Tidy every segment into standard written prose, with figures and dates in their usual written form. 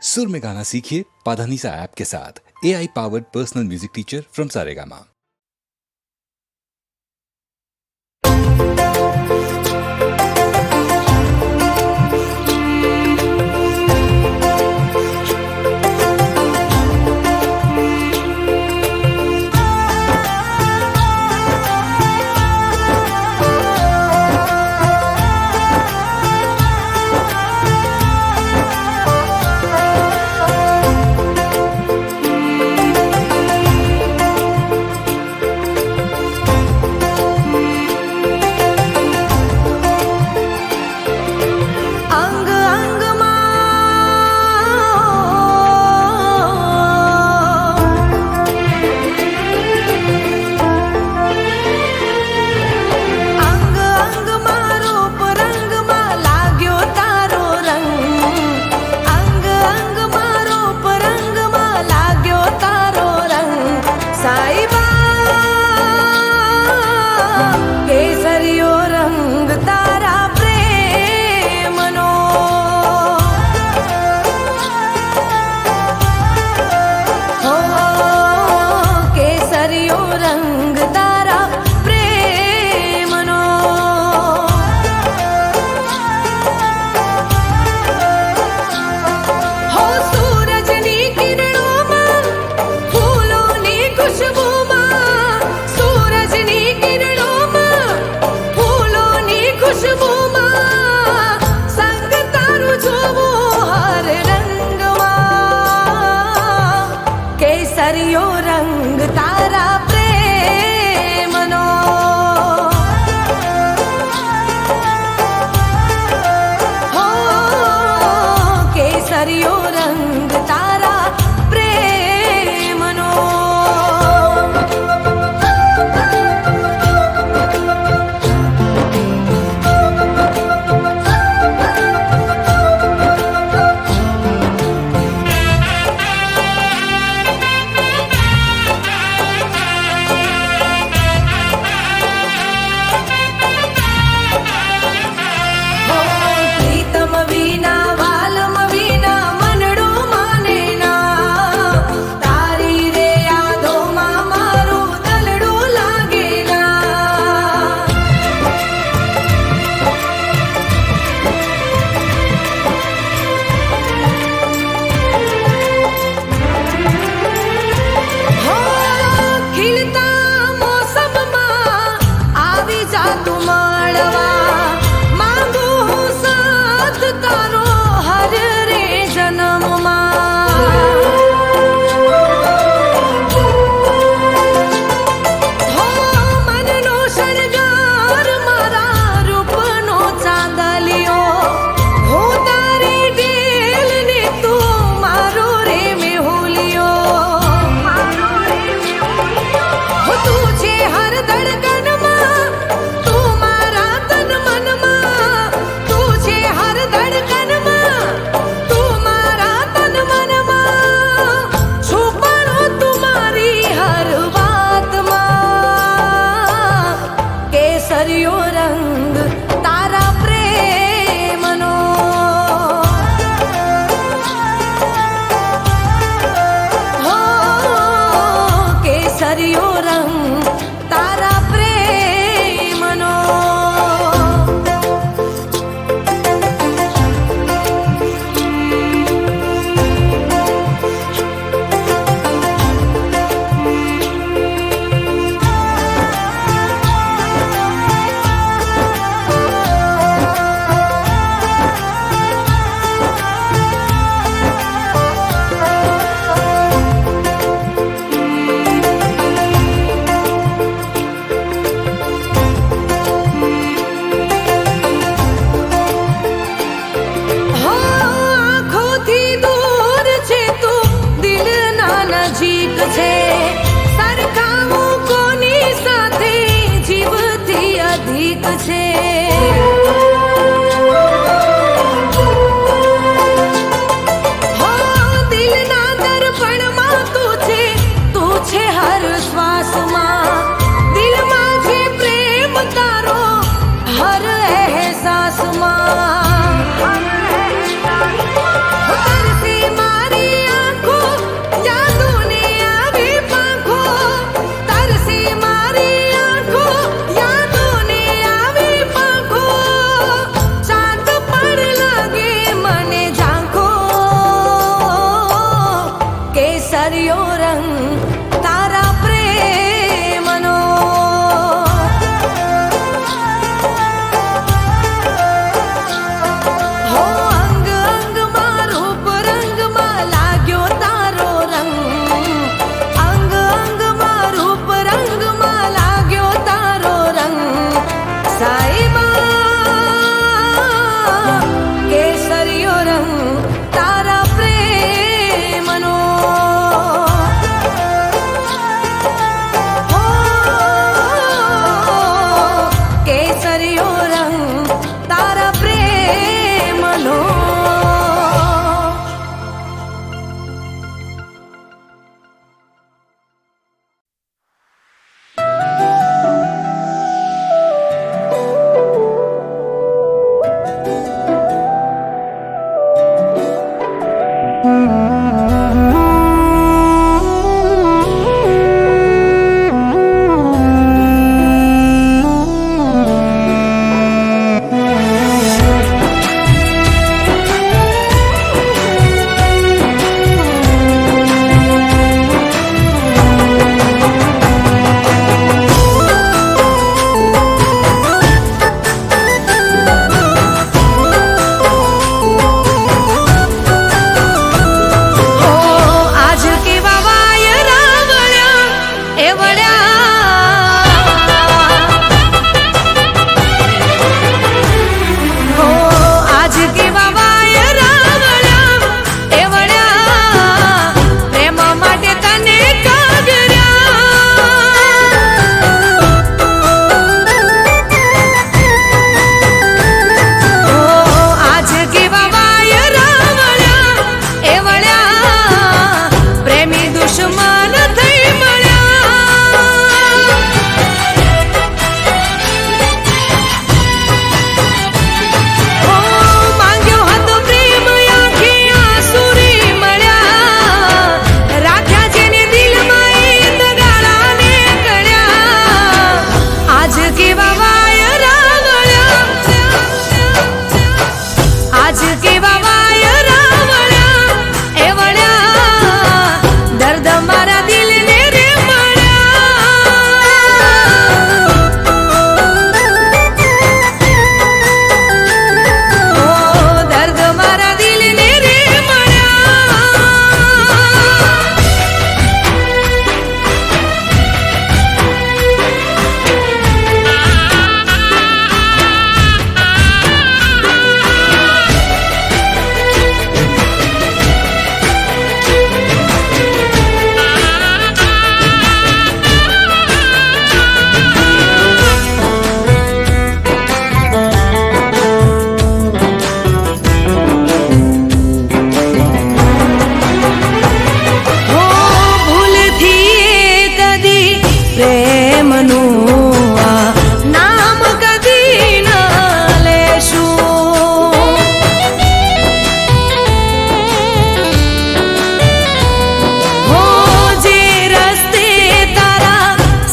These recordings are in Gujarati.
सुर में गाना सीखिए पाधानीसा ऐप के साथ। AI powered personal music teacher from Saregama. केसरियो रंग तारा प्रेमनो हो केसरियो रंग तारा प्रेमनो केसरियो रंग तारा प्रेमनो हो केसरियो रंग तारा प्रेमनो तरसी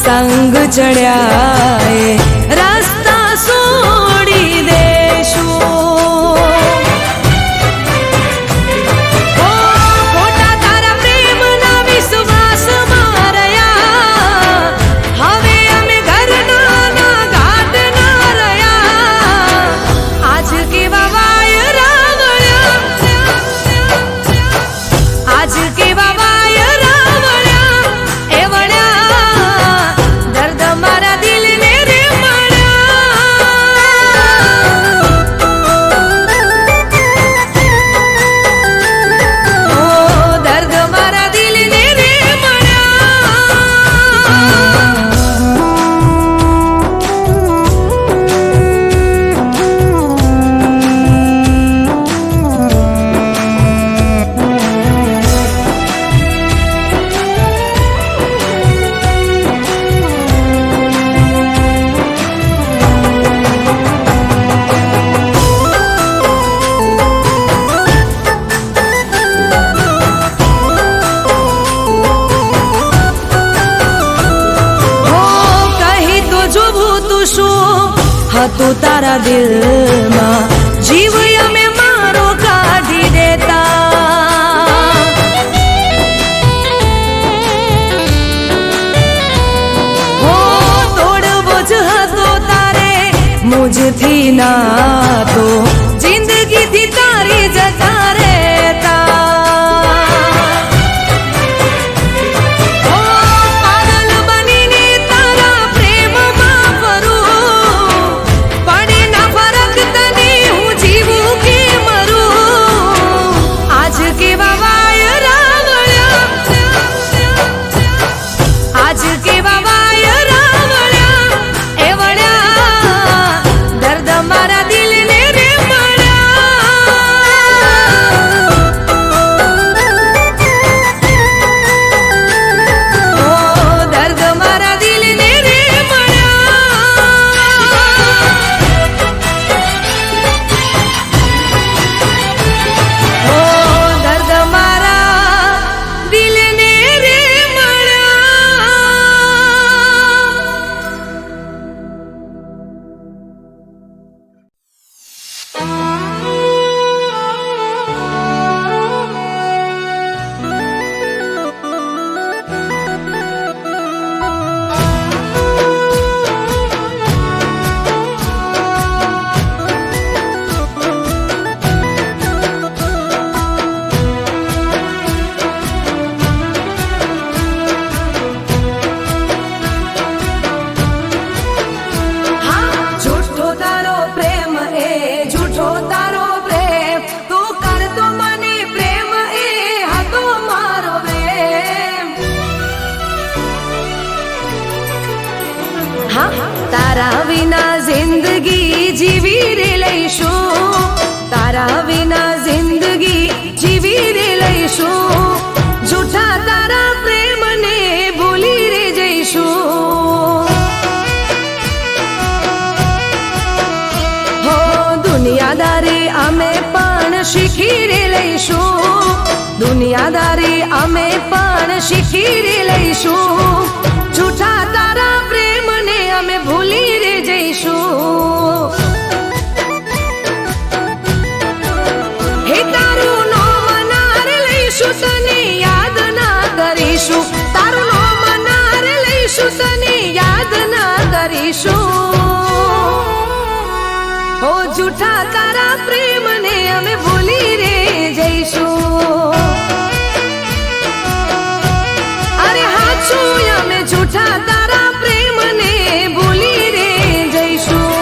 સંગ ચડ્યા એ રસ્તા છોડી દેશું. ઓ ખોટા તારા પ્રેમના વિશ્વાસમાં રહ્યા, હવે અમે ઘરના ના ઘાટ ના રહ્યા. આજ કેવા વાય રાવળ્યા, આજ કેવા વાય રાવળ્યા એ વળ્યા, દર્દ મારા દિલને રે મળ્યા. ઓ દર્દ મારા દિલને રે હતું તારા દિલમાં, જીવ અમે મારો કાઢી દેતા. હો તોડવો જ હતો તારે મુજથી નાતો, જિંદગીથી તારી જતા રહેતા. પાગલ બનીને તારા પ્રેમમાં ફરું, પડે ના ફરક તને હું જીવું કે મરું. આજ કેવા વાય રાવળ્યા, આજ કેવા વાય રાવળ્યા એ વળ્યા, દર્દ મારા દિલને રે મળ્યા. ઓ દર્દ મારા દિલને રે મળ્યા. ઓ દર્દ મારા દિલને રે મળ્યા. હા જૂઠો તારો પ્રેમ એ જૂઠો તારો પ્રેમ, તું કરતો મને પ્રેમ એ હતો મારો પ્રેમ. હા તારા વિના જિંદગી જીવી રે લઈશું, તારા વિના જિંદગી જીવી રે લઈશું. જૂઠા તારા પ્રેમને ભૂલી રે જઈશું. હો દુનિયાદારી અમે પણ શીખી રે લઈશું, દુનિયાદારી અમે પણ શીખી રે લઈશું. જૂઠા તારા પ્રેમને અમે ભૂલી રે જઈશું. હે તારું નામ નાર લઈશું, તને યાદ ના કરીશું. તારું નામ નાર લઈશું, તને યાદ ના કરીશું. ઓ જૂઠા તારા પ્રેમને અમે ભૂલી રે જઈશું. અરે હાચું અમે જૂઠા તારા પ્રેમને ભૂલી રે જઈશું.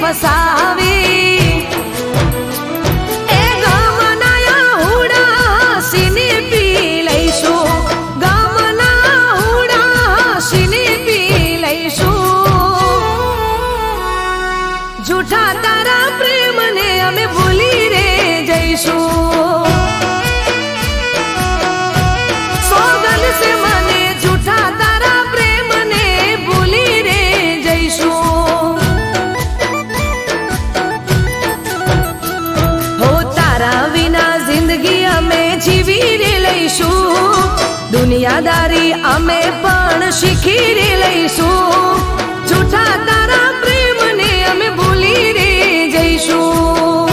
ફસાવી એ ગામના હુડા સીની પી લઈશું ગામના હુડા સીની પી લઈશું જૂઠા તારા પ્રેમને અમે ભૂલી રે જઈશું સોગંદ સે મને જૂઠા તારા પ્રેમને ભૂલી રે જઈશું હો તારા વિના જિંદગી અમે જીવી રે લઈશું દુનિયાદારી અમે પણ શીખી રે લઈશું જૂઠા તારા પ્રેમને અમે ભૂલી રે જઈશું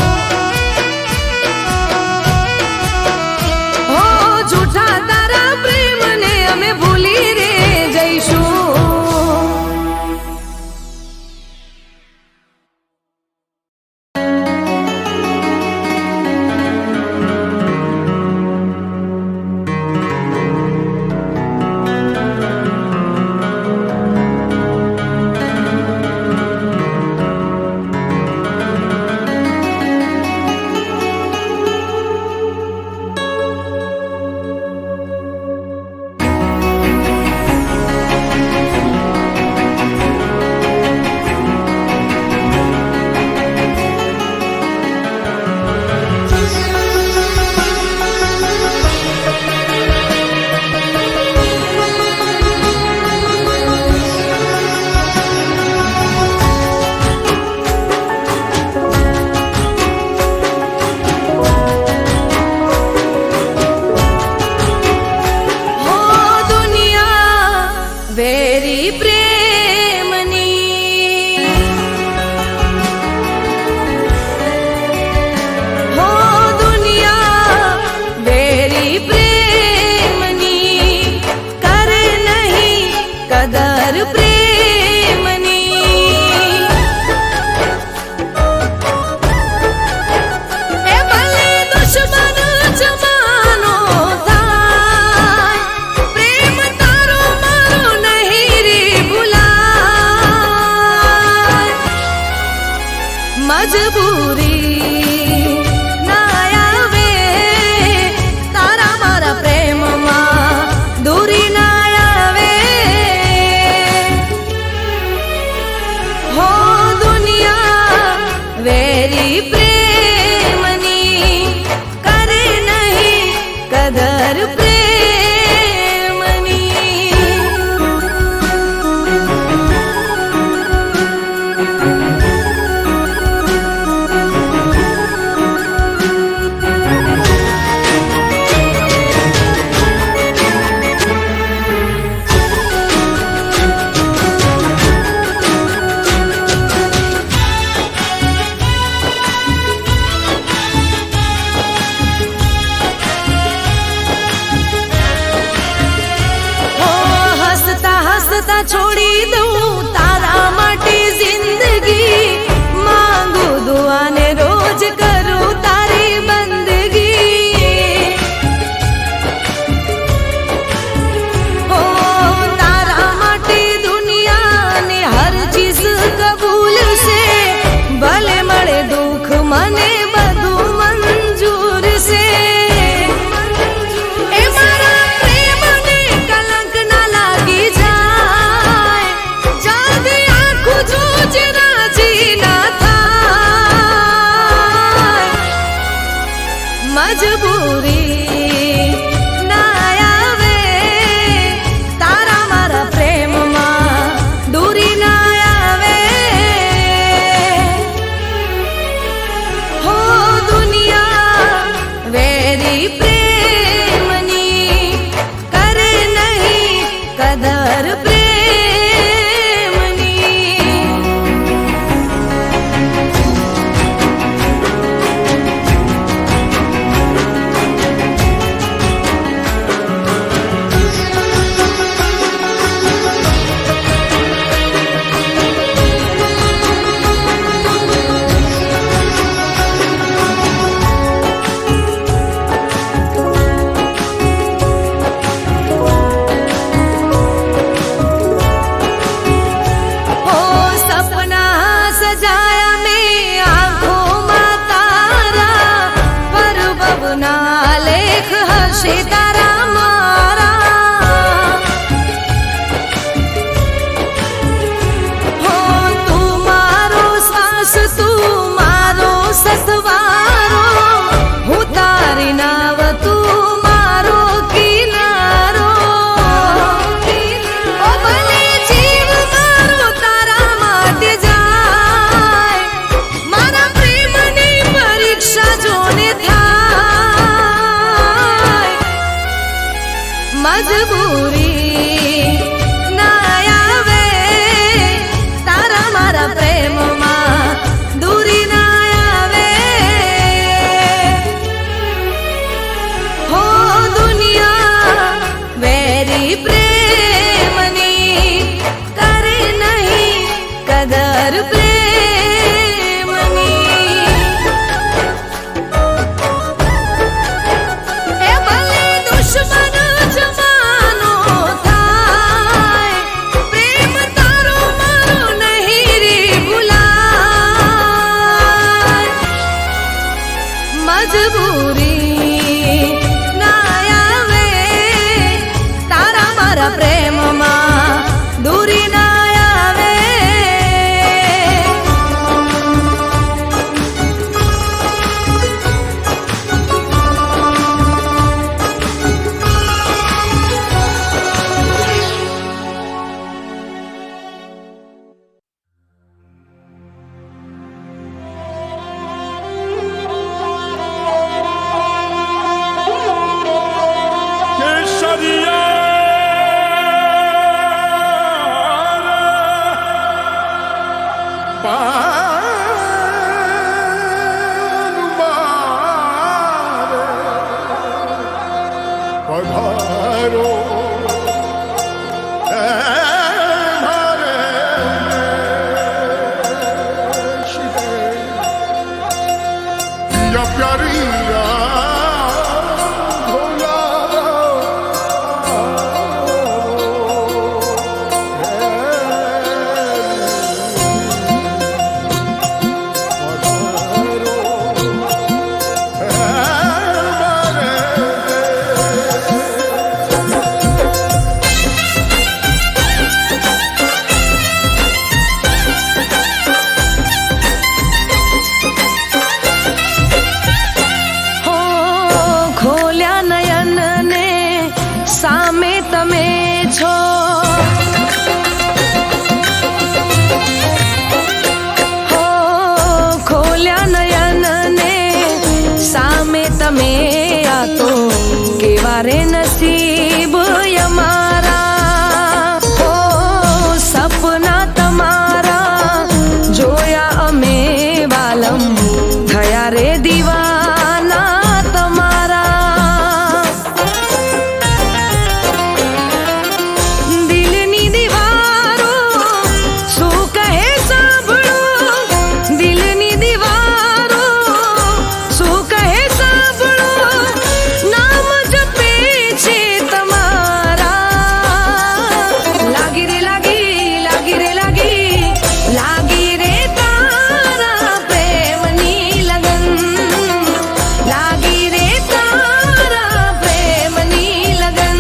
હો જૂઠા તારા પ્રેમને અમે ભૂલી રે જઈશું વેરી પ્રેમની હો દુનિયા વેરી પ્રેમની કરે નહીં કદર પ્રેમની એ ભલે દુશ્મન જમાનો થાય પ્રેમ તારો મારો નહીં રે ભૂલાય મજબૂરી ના આવે તારા મારા પ્રેમમાં દૂરી ના આવે હો દુનિયા વેરી પ્રેમની કરે નહીં કદર પ્રેમની હો હસતા હસતા છોડી દઉં તારા માટે જિંદગી માંગુ દુઆને રોજ કરું તારી બંદગી હો તારા માટે દુનિયાને હર ચીજ કબૂલ છે ભલે મળે દુઃખ મને બધું મંજૂર છે એ મારા પ્રેમને કલંક ના લાગી જાય જલ્દી આંખું જોજ રાજી ના થાય મજબૂરી ના આવે તારા મારા પ્રેમમાં દૂરી ના આવે હો દુનિયા વેરી પ્રેમની કરે નહીં કદર પ્રેમની हो सपना सजाया મજબૂરી ના આવે તારા મારા પ્રેમમાં દૂરી ના આવે હો દુનિયા વેરી પ્રેમની કરે નહીં કદર પ્રેમની એ ભલે દુશ્મન જમાનો થાય પ્રેમ તારો મારો નહીં રે ભૂલાય મજબૂરી ના આવે તારા મારા પ્રેમમાં દૂરી ના આવે रे नसीब यमारा हो सपना तमारा जोया अमे वालम थया रे दीवाना तमारा दिलनी दीवारो શું કહે સાંભળો દિલની દીવારો શું કહે સાંભળો નામ જપે છે તમારા લાગી રે તારા પ્રેમની લગન લાગી રે તારા પ્રેમની લગન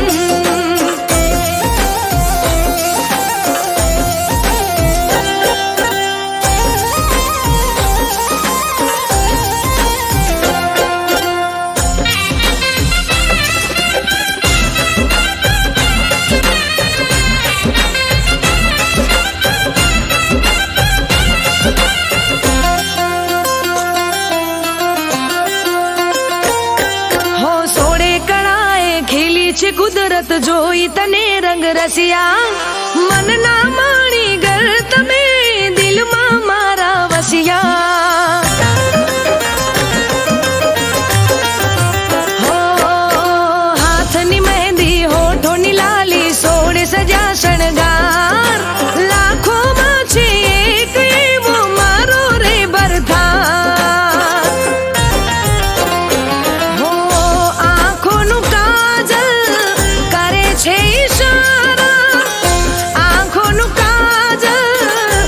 હો સોળે કળાએ ખીલી છે કુદરત જોઈ તને રંગ રસિયા મન ના માણી ગર તમે દિલમાં મારા વસિયા હો હાથની મહેંદી હોઠોની લાલી સોળે સજા શણગાર લાખોમાં છે એક એવો મારો રે બરથાર હો આંખોનું કાજલ કરે છે ઈશારા આંખોનું કાજલ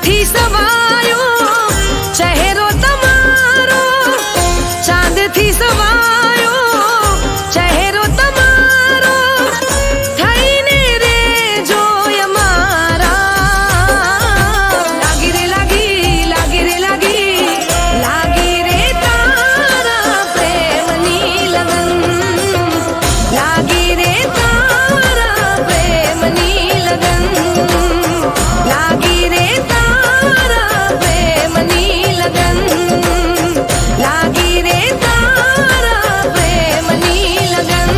થી સવાયો ચહેરો તમારો, ચાંદ થી સવાયો ચહેરો તમારો, થઈને રે જોય મારા. લાગી રે લાગી, લાગી રે લાગી, લાગી રે તારા પ્રેમની લગન, લાગી રે તારા પ્રેમની લગન, લાગી રે તારા પ્રેમની લગન, લાગી રે તારા પ્રેમની લગન.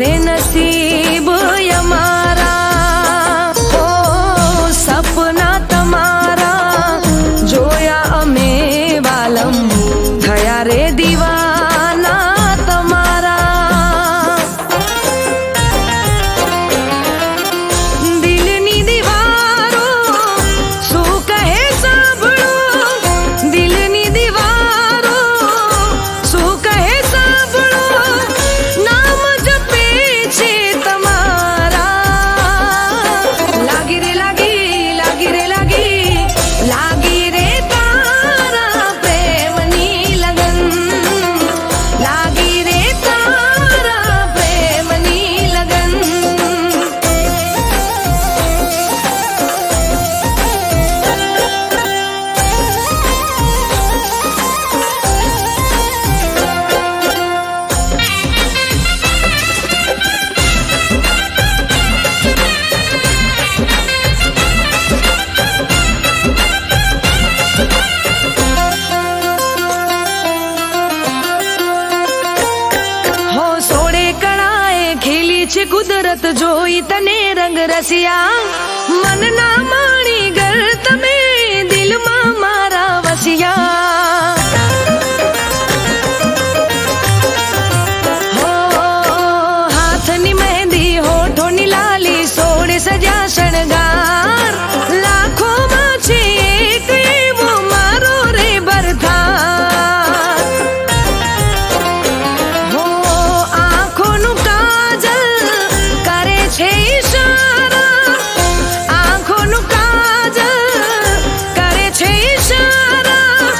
रे नसीब यमारा हो, सपना तमारा जोया अमे वालम, थया रे दीवाना तमारा. दिलनी दीवारो શું કહે સાંભળો, દિલની દીવારો શું કહે સાંભળો, નામ જપે છે તમારા. લાગી રે લાગી, લાગી રે લાગી, લાગી રે તારા પ્રેમની લગન, લાગી રે તારા પ્રેમની લગન. હો સોળે કળાએ ખીલી છે કુદરત, જોઈ તને રંગ રસિયા, મનના માણી ગર તમે દિલમાં મારા વસિયા. હો હાથની મહેંદી, હોઠોની લાલી, સોળે સજા શણગાર, લાખોમાં છે એક એવો મારો રે ભરથાર. હો આંખોનું કાજલ કરે છે ઈશારા, આંખોનું કાજલ કરે છે ઈશારા,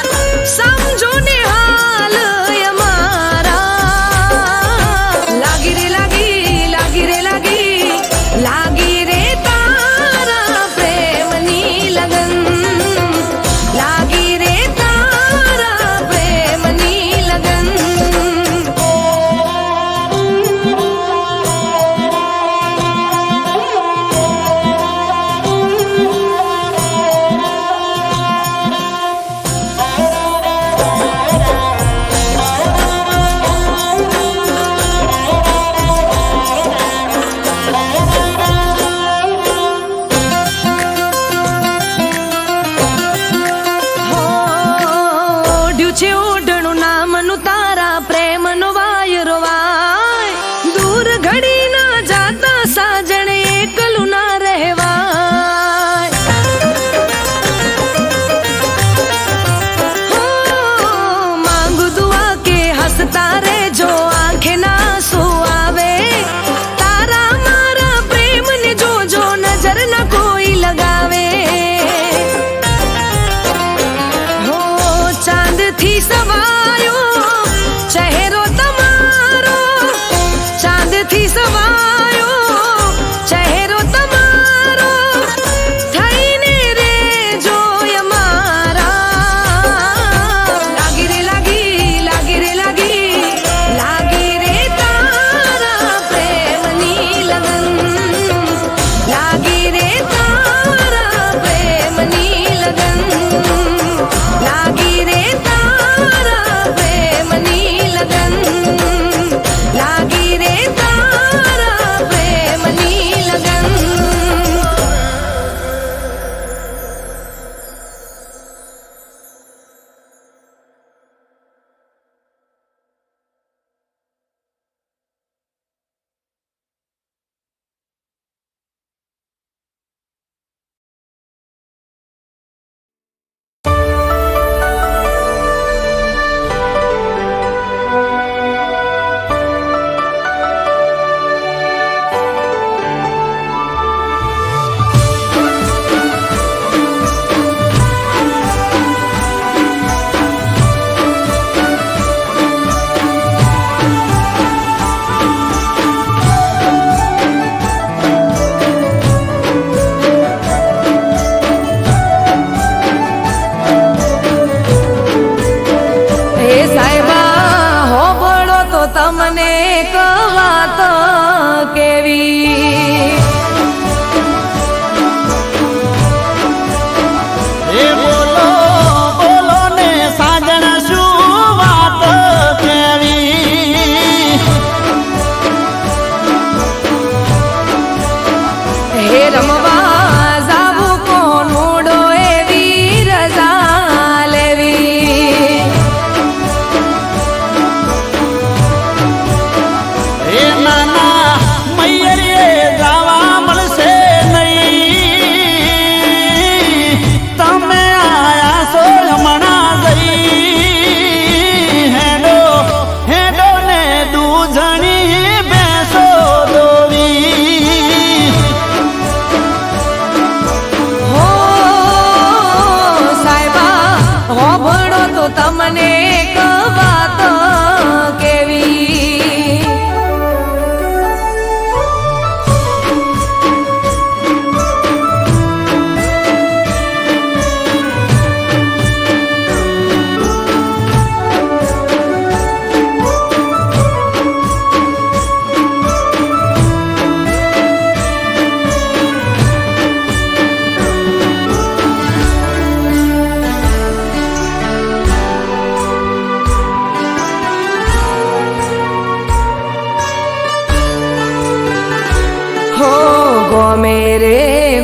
રે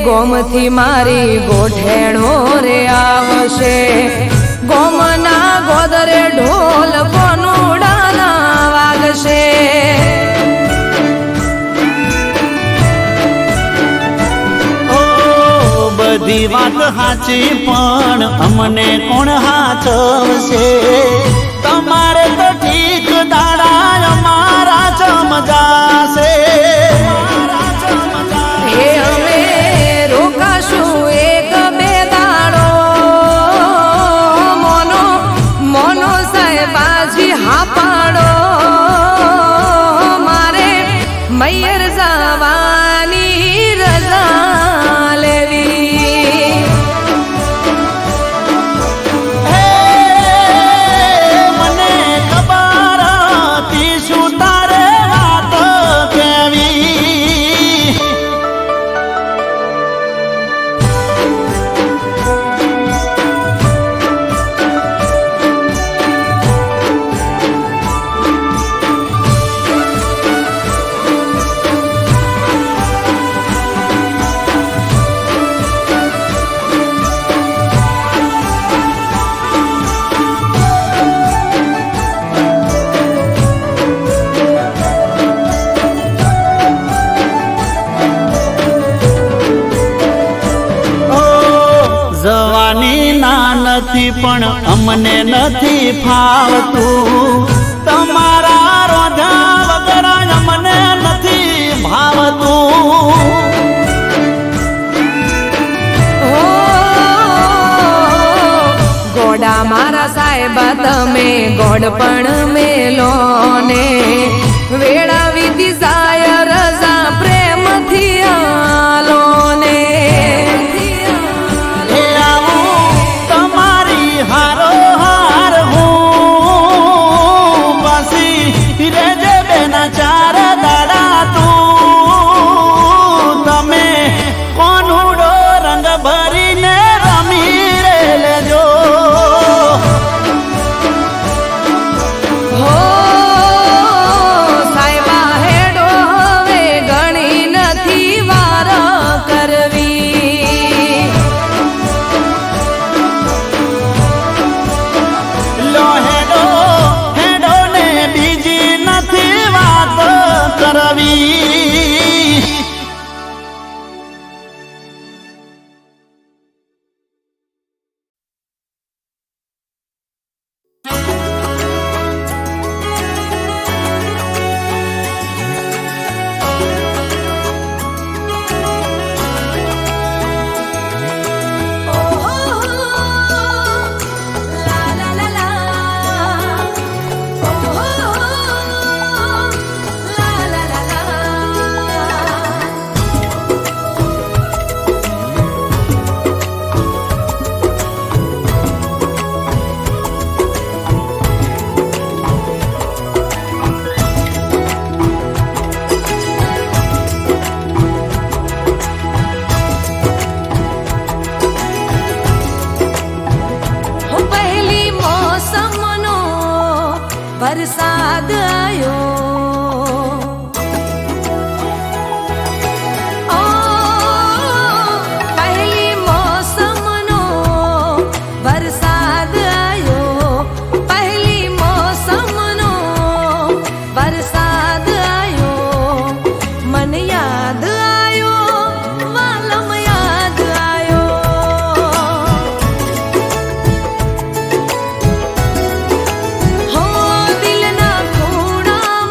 ગોમથી મારી ગોઠેણો રે આવશે ગોમના ગોદરે ઢોલ કોનુડાના વાગશે બધી વાત સાચી પણ અમને કોણ હાચવશે તમારે તો ઠીક દાડા અમારા ચમજાશે હે અમે રોકાશું એક બે દાડો મોનો મોનો સાહેબાજી હા પાડો મારે મૈયર જવાની રજા લેવી મને ખબર હતી શું તારે વાત કેવી જવાની ના નથી પણ અમને નથી ફાવતું તમારા રોધા વગર અમને નથી ભાવતું હો ગોડા મારા સાહેબા તમે ગોડ પણ મેલો ને વેળા વિધિ જાય રજા પ્રેમથી આલો ને એ આવું તમારી હારો હાર હું પાછી રેજે બેના ચાર દાડા તું તમે કોનુડો રંગ ભરીને રમી રે લેજો હો સાહેબા હેડો હવે ગણી નથી વાર કરવી લો હેડો હેડો ને બીજી નથી વાત કરવી વરસાદ આયો ઓ પહેલી મોસમનો વરસાદ આયો પહેલી મોસમનો વરસાદ આયો મન યાદ આયો વાલમ યાદ આયો હો દિલના ખૂણા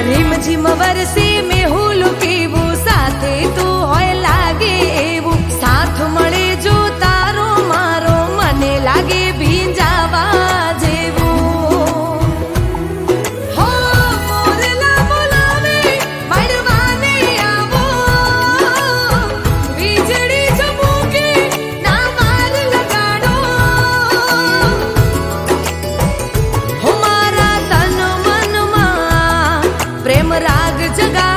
રીમઝીમ વરસે મેહુલ કેવું સાથે તું હોય લાગે એવું સાથ મળે જો તારો મારો મને લાગે ભીંજાવા જેવું હો મોરલા બોલાવે મળવાને આવો વીજળી ચમકે ના વાર લગાડો હો મારા તન મનમાં પ્રેમ રાગ જગા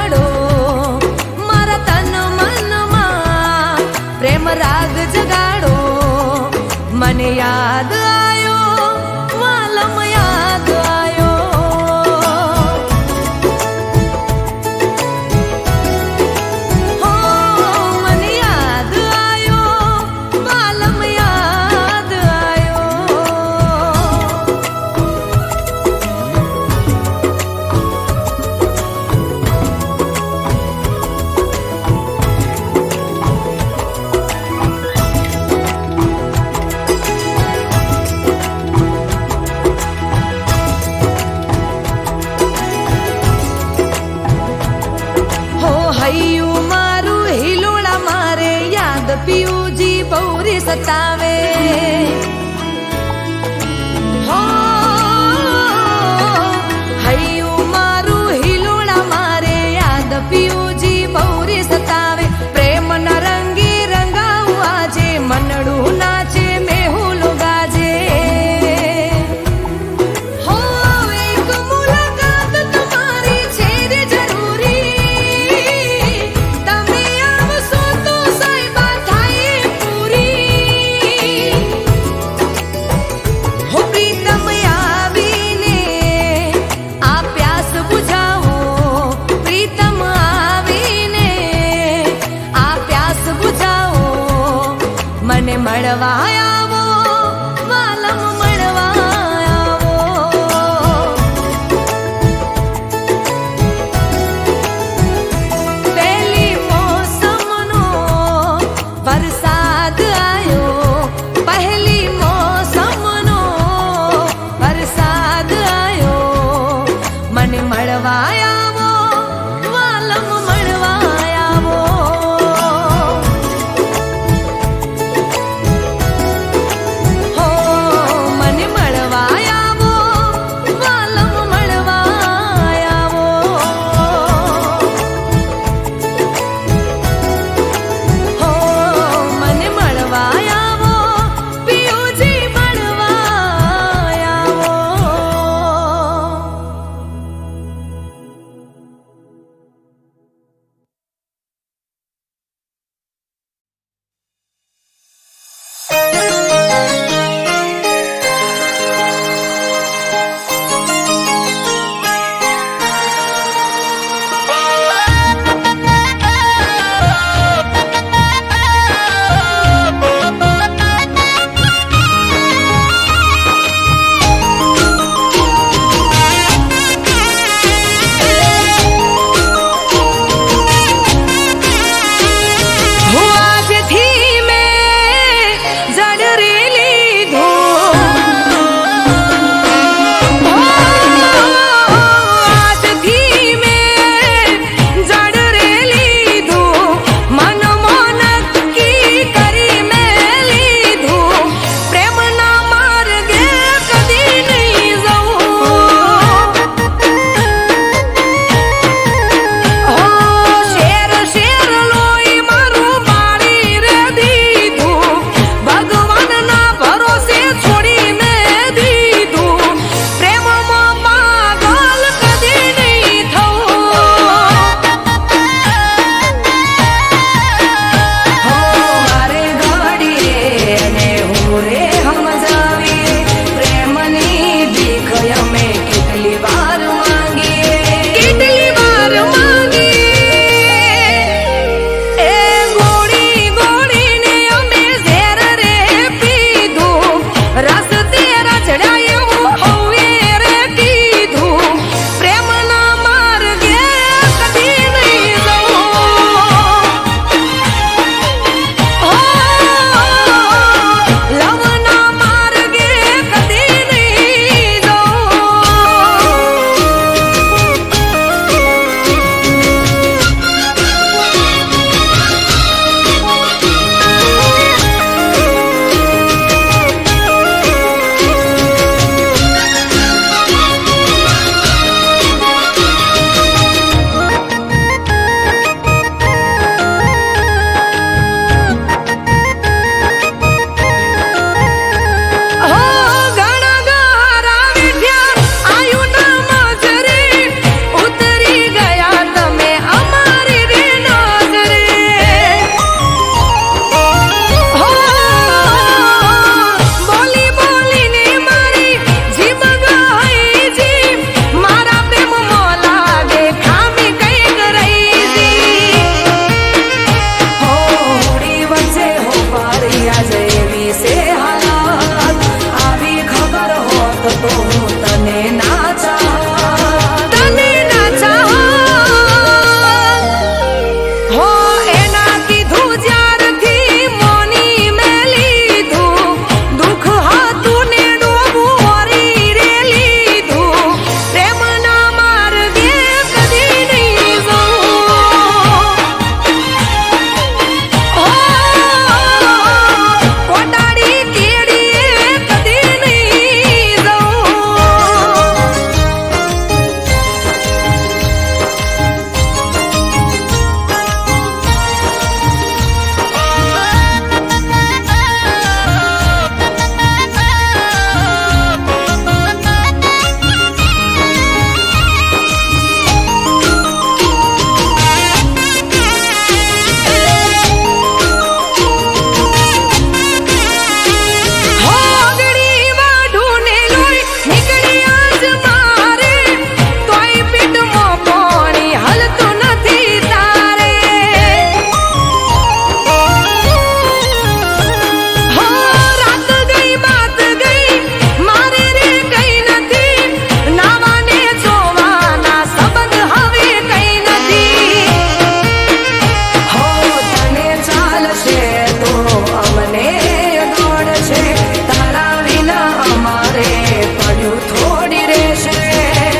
પડ્યું થોડી રેશે,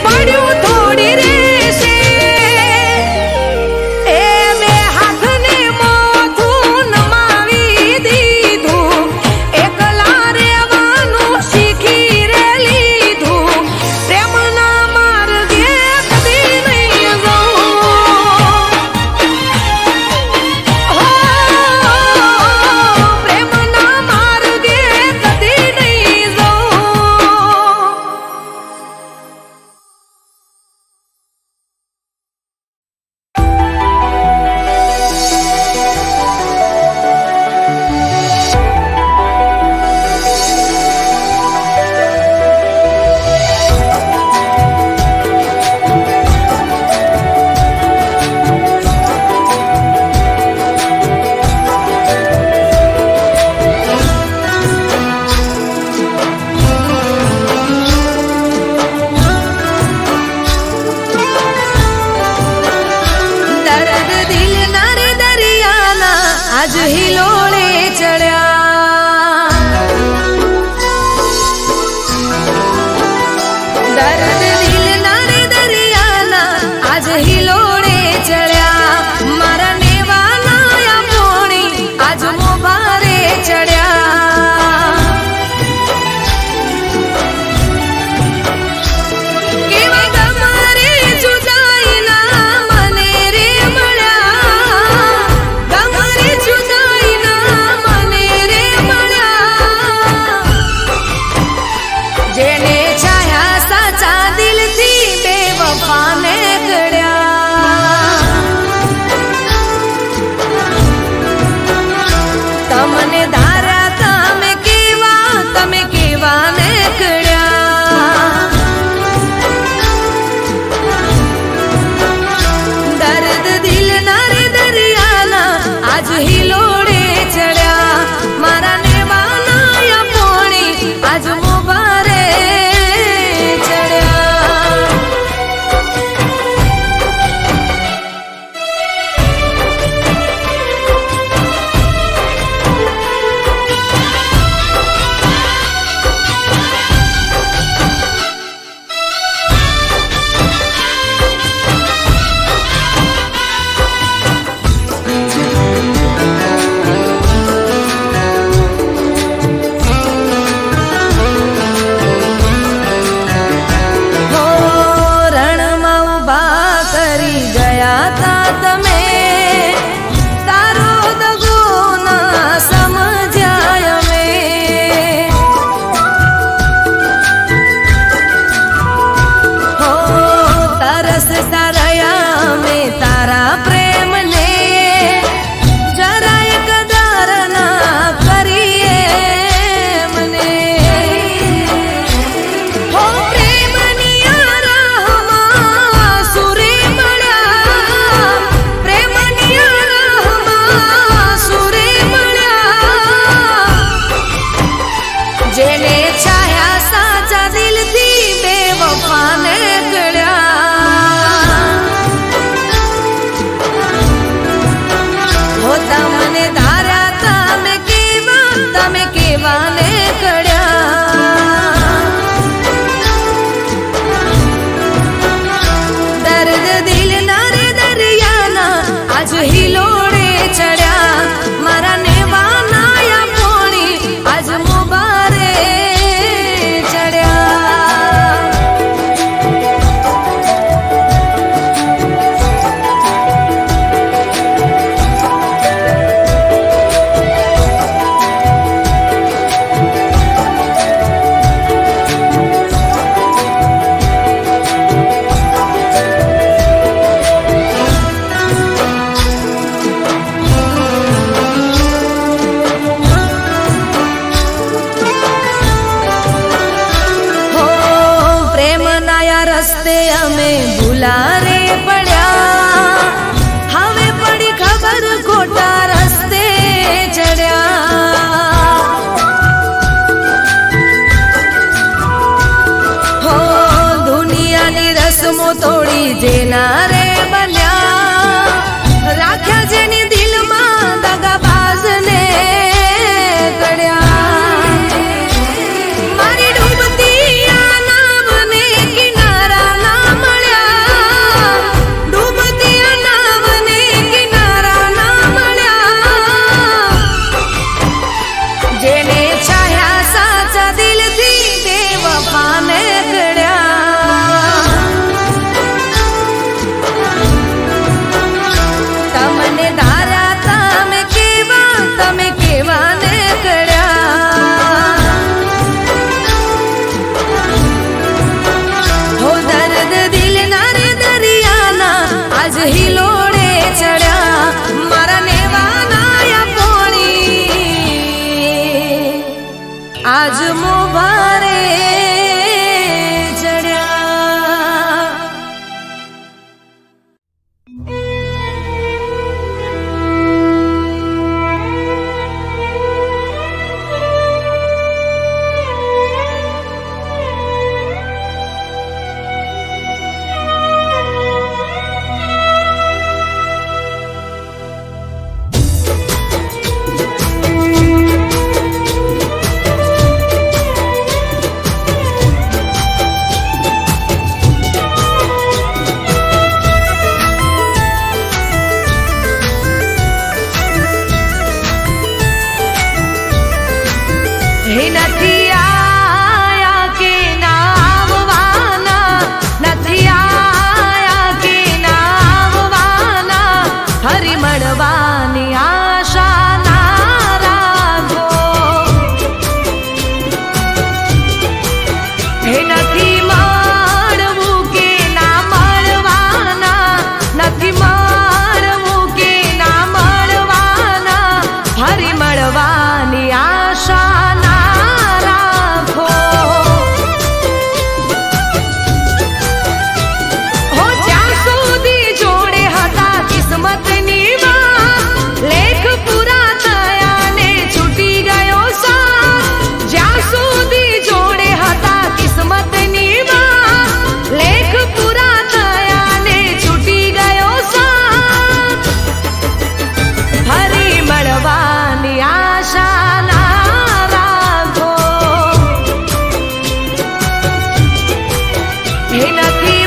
પડ્યું થોડી રેશે. એ બે હાથને માથું નમાવી દીધું, એકલા રહેવાનું શીખી રે લીધું. પ્રેમના માર્ગે કદી નહીં જવું, પ્રેમના માર્ગે કદી નહીં જવું. દર્દ દિલના રે દરિયાના આજ હિલોળે ચડ્યા, દર્દ દિલના રે દરિયાના આજ હિલોળે ચડ્યા. મારા નેવાના પોણી આજ મોભારે ચડ્યા. કેવા ગમારે જુદાઈના મને રે મળ્યા, ગમારે જુદાઈના મને રે મળ્યા. જેને ચાહ્યા સાચા દિલથી બેવફાને ગળ્યા. તમને ધારા તમે કેવા ને ગળ્યા. દર્દ દિલના રે દરિયાના આજ હિલોળે ચડ્યા. મારા નેવાના પોણી આજ મોભારે ચડ્યા. હો રણમાં ઊભા કરી ગયા તા તમે, તારો દગો ના સમજ્યા અમે. હો તરસતા રહ્યા અમે તારા પ્રેમને, જરાય કદર ના કરીએ મને. હો પ્રેમની આ રાહમાં સુરે મળ્યા, પ્રેમની આ રાહમાં સુરે મળ્યા. જેને ચાહ્યા સાચા દિલથી બેવફાને ગળ્યા. હો તમને ધારા તમે કેવા ને ગળ્યા. દર્દ દિલના રે દરિયાના આજ હિલોળે ચડ્યા. મારા નેવાના પોણી આજ મોભારે ચડ્યા. હો પ્રેમના આ રસ્તે અમે ભૂલા રે પડ્યા. હવે પડી ખબર ખોટા રસ્તે ચડ્યા. હો દુનિયાની રસમો તોડી જેના રે બન્યા, રાખ્યા જેની દિલમાં દગાબાજને ગળ્યા. મારી ડૂબતી આના નથી મળવું કે ના મળવાના, નથી મળવું કે ના મળવાના, ફરી મળવાની આશા ના રાખો. હો જ્યાં સુધી જોડે હતા કિસ્મતની વાત, લેખ પૂરા થયા ને છૂટી ગયો સાથ. જ્યાં સુધી જોડે હતા કિસ્મતની વાત, લેખ પૂરા થયા ને છૂટી ગયો સાથ, ફરી મળવાની આશા ના રાખો. એ નથી